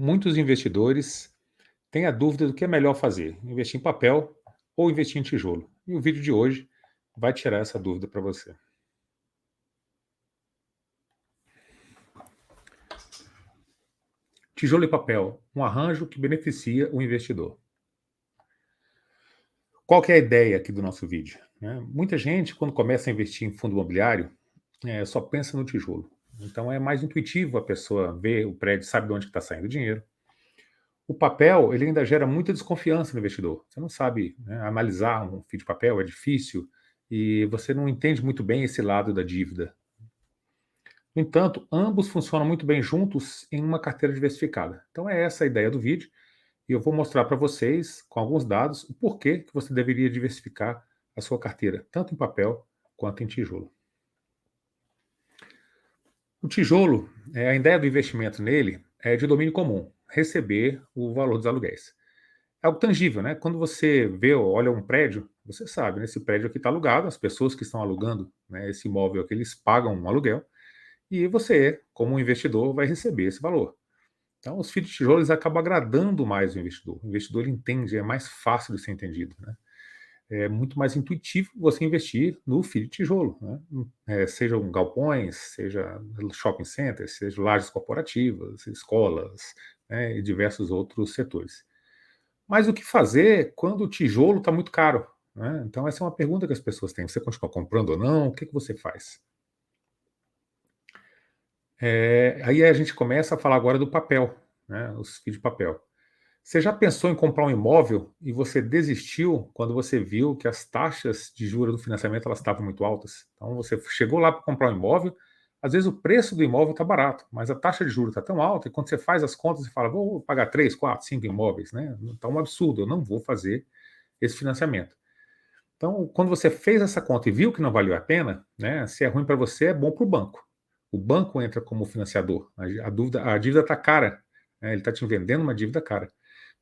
Muitos investidores têm a dúvida do que é melhor fazer, investir em papel ou investir em tijolo. E o vídeo de hoje vai tirar essa dúvida para você. Tijolo e papel, um arranjo que beneficia o investidor. Qual que é a ideia aqui do nosso vídeo? Muita gente, quando começa a investir em fundo imobiliário, só pensa no tijolo. Então é mais intuitivo a pessoa ver o prédio, sabe de onde está saindo o dinheiro. O papel, ele ainda gera muita desconfiança no investidor. Você não sabe, analisar um FII de papel, é difícil, e você não entende muito bem esse lado da dívida. No entanto, ambos funcionam muito bem juntos em uma carteira diversificada. Então é essa a ideia do vídeo, e eu vou mostrar para vocês, com alguns dados, o porquê que você deveria diversificar a sua carteira, tanto em papel quanto em tijolo. O tijolo, a ideia do investimento nele é de domínio comum, receber o valor dos aluguéis. É algo tangível, né? Quando você vê ou olha um prédio, você sabe, né? Esse prédio aqui está alugado, as pessoas que estão alugando, né, esse imóvel aqui, eles pagam um aluguel, e você, como investidor, vai receber esse valor. Então, os FIIs de tijolos acabam agradando mais o investidor. O investidor entende, é mais fácil de ser entendido, né? É muito mais intuitivo você investir no FII de tijolo, né? Sejam galpões, seja shopping centers, seja lajes corporativas, escolas, né, e diversos outros setores. Mas o que fazer quando o tijolo está muito caro, né? Então essa é uma pergunta que as pessoas têm. Você continua comprando ou não? O que você faz? Aí a gente começa a falar agora do papel, né? Os FIIs de papel. Você já pensou em comprar um imóvel e você desistiu quando você viu que as taxas de juros do financiamento elas estavam muito altas? Então você chegou lá para comprar um imóvel, às vezes o preço do imóvel está barato, mas a taxa de juros está tão alta que quando você faz as contas, você fala, vou pagar 3, 4, 5 imóveis, né? Está um absurdo, eu não vou fazer esse financiamento. Então, quando você fez essa conta e viu que não valeu a pena, né, se é ruim para você, é bom para o banco. O banco entra como financiador. A dívida está cara, né, ele está te vendendo uma dívida cara.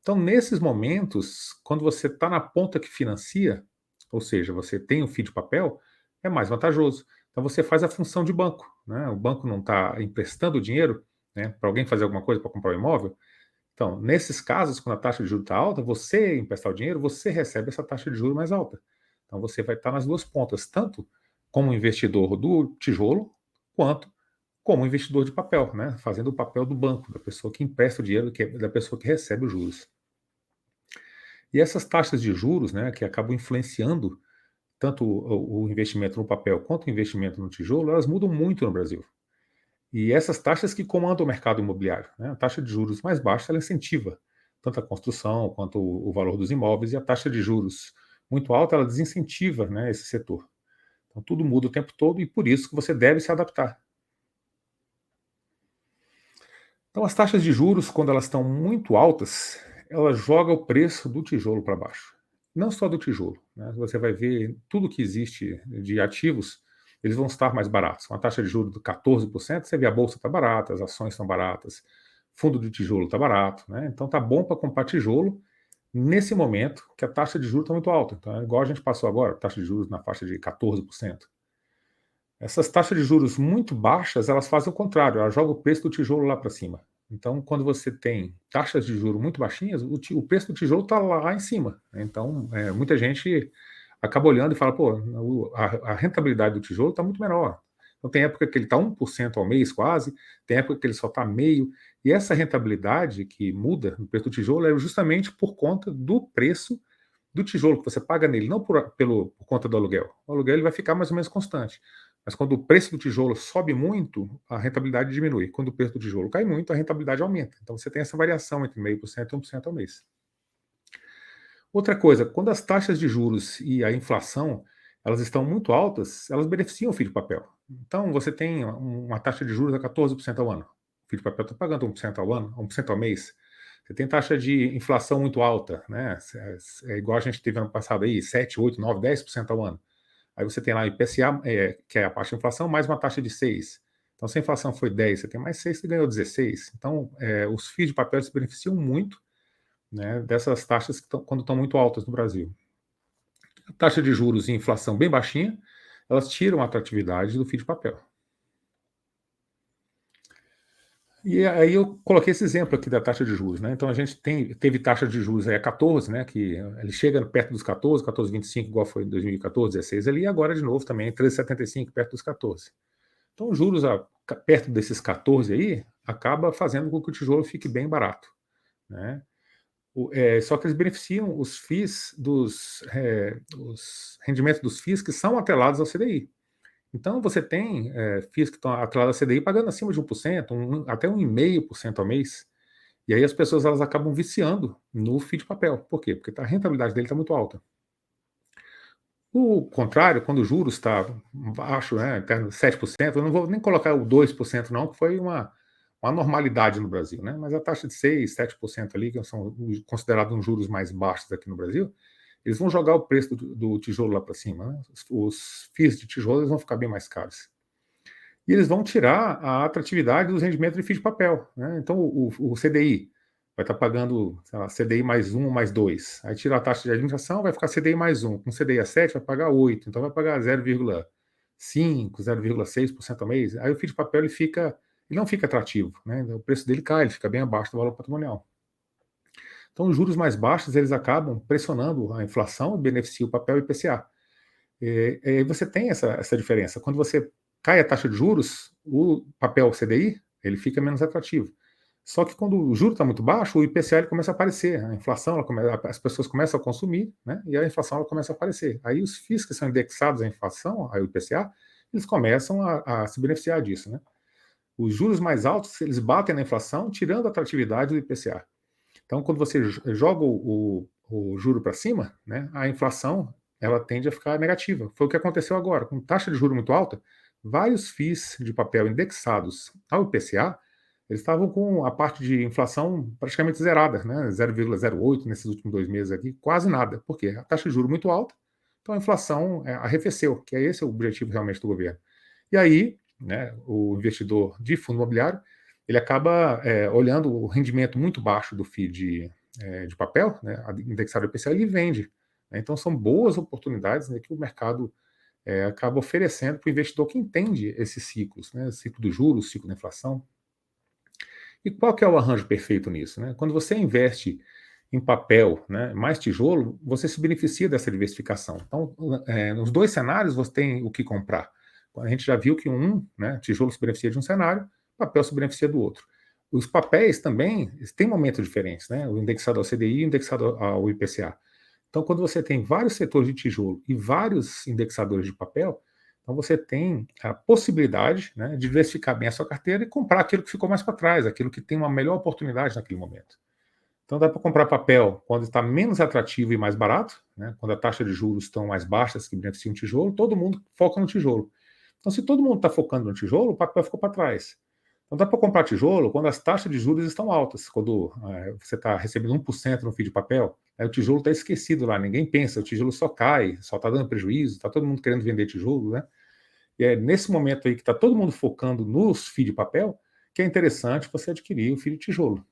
Então, nesses momentos, quando você está na ponta que financia, ou seja, você tem o FII de papel, é mais vantajoso. Então, você faz a função de banco, né? O banco não está emprestando dinheiro, né, para alguém fazer alguma coisa para comprar um imóvel. Então, nesses casos, quando a taxa de juros está alta, você emprestar o dinheiro, você recebe essa taxa de juros mais alta. Então, você vai estar nas duas pontas, tanto como investidor do tijolo, quanto como investidor de papel, né? Fazendo o papel do banco, da pessoa que empresta o dinheiro, da pessoa que recebe os juros. E essas taxas de juros, né, que acabam influenciando tanto o investimento no papel quanto o investimento no tijolo, elas mudam muito no Brasil. E essas taxas que comandam o mercado imobiliário, né? A taxa de juros mais baixa, ela incentiva tanto a construção quanto o valor dos imóveis, e a taxa de juros muito alta, ela desincentiva, né, esse setor. Então tudo muda o tempo todo e por isso que você deve se adaptar. Então as taxas de juros, quando elas estão muito altas, elas jogam o preço do tijolo para baixo. Não só do tijolo, né? Você vai ver tudo que existe de ativos, eles vão estar mais baratos. Uma taxa de juros de 14%, você vê a bolsa está barata, as ações estão baratas, fundo de tijolo está barato, né? Então está bom para comprar tijolo nesse momento que a taxa de juros está muito alta. Então é igual a gente passou agora, taxa de juros na faixa de 14%. Essas taxas de juros muito baixas, elas fazem o contrário, elas jogam o preço do tijolo lá para cima. Então, quando você tem taxas de juros muito baixinhas, o preço do tijolo está lá em cima. Então, muita gente acaba olhando e fala, pô, a rentabilidade do tijolo está muito menor. Então, tem época que ele está 1% ao mês quase, tem época que ele só está meio, e essa rentabilidade que muda no preço do tijolo é justamente por conta do preço do tijolo que você paga nele, não por conta do aluguel. O aluguel ele vai ficar mais ou menos constante. Mas quando o preço do tijolo sobe muito, a rentabilidade diminui. Quando o preço do tijolo cai muito, a rentabilidade aumenta. Então você tem essa variação entre 0,5% e 1% ao mês. Outra coisa, quando as taxas de juros e a inflação elas estão muito altas, elas beneficiam o FII de papel. Então você tem uma taxa de juros a 14% ao ano. O FII de papel está pagando 1% ao ano, 1% ao mês. Você tem taxa de inflação muito alta, né? É igual a gente teve ano passado aí, 7, 8, 9, 10% ao ano. Aí você tem lá o IPCA, que é a parte de inflação, mais uma taxa de 6. Então, se a inflação foi 10, você tem mais 6, você ganhou 16. Então, os FIIs de papel se beneficiam muito, né, dessas taxas quando estão muito altas no Brasil. A taxa de juros e inflação bem baixinha, elas tiram a atratividade do FII de papel. E aí eu coloquei esse exemplo aqui da taxa de juros, né? Então a gente teve taxa de juros aí a 14, né? Que ele chega perto dos 14, 14,25, igual foi em 2014, 16 ali, e agora de novo também 13,75, perto dos 14. Então, os juros perto desses 14 aí acaba fazendo com que o tijolo fique bem barato, né? Só que eles beneficiam os FIIs os rendimentos dos FIIs que são atrelados ao CDI. Então, você tem FIIs que estão atrelados ao CDI pagando acima de 1%, até 1,5% ao mês. E aí as pessoas elas acabam viciando no FII de papel. Por quê? Porque a rentabilidade dele está muito alta. O contrário, quando o juros está baixo, né, tá no 7%, eu não vou nem colocar o 2% não, que foi uma normalidade no Brasil, né? Mas a taxa de 6, 7% ali, que são considerados uns juros mais baixos aqui no Brasil, eles vão jogar o preço do tijolo lá para cima, né? Os FIIs de tijolo eles vão ficar bem mais caros. E eles vão tirar a atratividade dos rendimentos de FII de papel, né? Então o CDI vai estar pagando, sei lá, CDI mais 1 mais 2. Aí tira a taxa de administração, vai ficar CDI mais 1. Com CDI a 7 vai pagar 8. Então vai pagar 0,5, 0,6% ao mês. Aí o FII de papel ele não fica atrativo, né? O preço dele cai, ele fica bem abaixo do valor patrimonial. Então os juros mais baixos eles acabam pressionando a inflação e beneficiam o papel IPCA. Você tem essa diferença. Quando você cai a taxa de juros, o papel CDI ele fica menos atrativo. Só que quando o juro está muito baixo, o IPCA ele começa a aparecer, a inflação, as pessoas começam a consumir, né? E a inflação ela começa a aparecer. Aí os FIIs que são indexados à inflação, ao IPCA, eles começam a se beneficiar disso, né? Os juros mais altos, eles batem na inflação, tirando a atratividade do IPCA. Então, quando você joga o juro para cima, né, a inflação ela tende a ficar negativa. Foi o que aconteceu agora. Com taxa de juro muito alta, vários FIIs de papel indexados ao IPCA, eles estavam com a parte de inflação praticamente zerada, né, 0,08 nesses últimos 2 meses aqui, quase nada. Por quê? A taxa de juro muito alta, então a inflação arrefeceu, que é esse o objetivo realmente do governo. E aí, né, o investidor de fundo imobiliário, ele acaba olhando o rendimento muito baixo do FII de papel, né, indexado ao IPCA, ele vende. Né? Então, são boas oportunidades, né, que o mercado acaba oferecendo para o investidor que entende esses ciclos, né, o ciclo do juros, o ciclo da inflação. E qual que é o arranjo perfeito nisso? Né? Quando você investe em papel, né, mais tijolo, você se beneficia dessa diversificação. Então, nos dois cenários, você tem o que comprar. A gente já viu que né, tijolo se beneficia de um cenário, papel se beneficia do outro. Os papéis também têm momentos diferentes, né? O indexado ao CDI e o indexado ao IPCA. Então, quando você tem vários setores de tijolo e vários indexadores de papel, então você tem a possibilidade, né, de diversificar bem a sua carteira e comprar aquilo que ficou mais para trás, aquilo que tem uma melhor oportunidade naquele momento. Então dá para comprar papel quando está menos atrativo e mais barato, né, quando a taxa de juros estão mais baixas que beneficiam o tijolo, todo mundo foca no tijolo. Então se todo mundo está focando no tijolo, o papel ficou para trás. Então dá para comprar tijolo quando as taxas de juros estão altas, quando você está recebendo 1% no FII de papel, aí o tijolo está esquecido lá, ninguém pensa, o tijolo só cai, só está dando prejuízo, está todo mundo querendo vender tijolo, né? E é nesse momento aí que está todo mundo focando nos FII de papel, que é interessante você adquirir o FII de tijolo.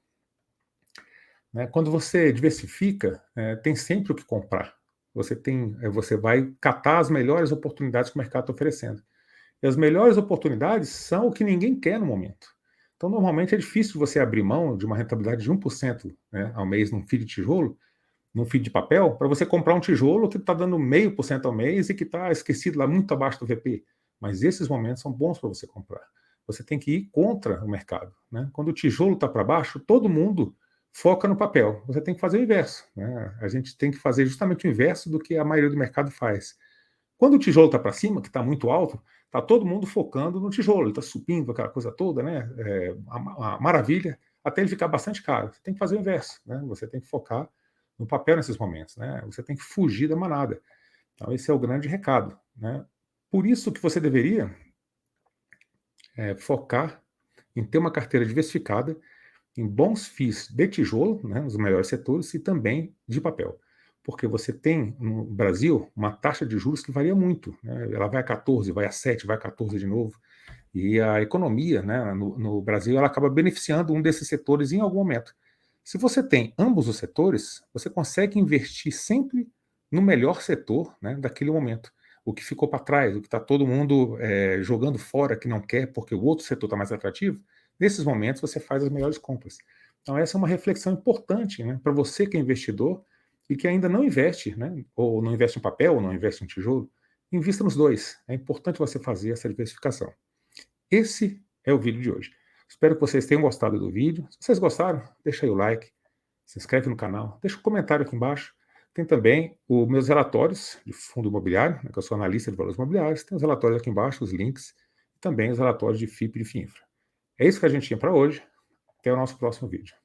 Né? Quando você diversifica, tem sempre o que comprar. Você vai catar as melhores oportunidades que o mercado está oferecendo. E as melhores oportunidades são o que ninguém quer no momento. Então, normalmente é difícil você abrir mão de uma rentabilidade de 1%, né, ao mês num FII de tijolo, num FII de papel, para você comprar um tijolo que está dando 0,5% ao mês e que está esquecido lá muito abaixo do VP. Mas esses momentos são bons para você comprar. Você tem que ir contra o mercado. Né? Quando o tijolo está para baixo, todo mundo foca no papel. Você tem que fazer o inverso. Né? A gente tem que fazer justamente o inverso do que a maioria do mercado faz. Quando o tijolo está para cima, que está muito alto, está todo mundo focando no tijolo, ele está subindo, aquela coisa toda, né? A maravilha, até ele ficar bastante caro. Você tem que fazer o inverso, né? Você tem que focar no papel nesses momentos, né? Você tem que fugir da manada. Então, esse é o grande recado, né? Por isso que você deveria focar em ter uma carteira diversificada, em bons FIIs de tijolo, né, nos melhores setores, e também de papel. Porque você tem no Brasil uma taxa de juros que varia muito. Né? Ela vai a 14, vai a 7, vai a 14 de novo. E a economia, né, no Brasil, ela acaba beneficiando um desses setores em algum momento. Se você tem ambos os setores, você consegue investir sempre no melhor setor, né, daquele momento. O que ficou para trás, o que está todo mundo jogando fora, que não quer, porque o outro setor está mais atrativo, Nesses momentos você faz as melhores compras. Então essa é uma reflexão importante, né, para você que é investidor e que ainda não investe, né, ou não investe em papel ou não investe em tijolo, invista nos dois. É importante você fazer essa diversificação. Esse é o vídeo de hoje. Espero que vocês tenham gostado do vídeo. Se vocês gostaram, deixa aí o like, se inscreve no canal, deixa um comentário aqui embaixo. Tem também os meus relatórios de fundo imobiliário, né, que eu sou analista de valores imobiliários. Tem os relatórios aqui embaixo, os links, e também os relatórios de FIP e de FIINFRA. É isso que a gente tinha para hoje. Até o nosso próximo vídeo.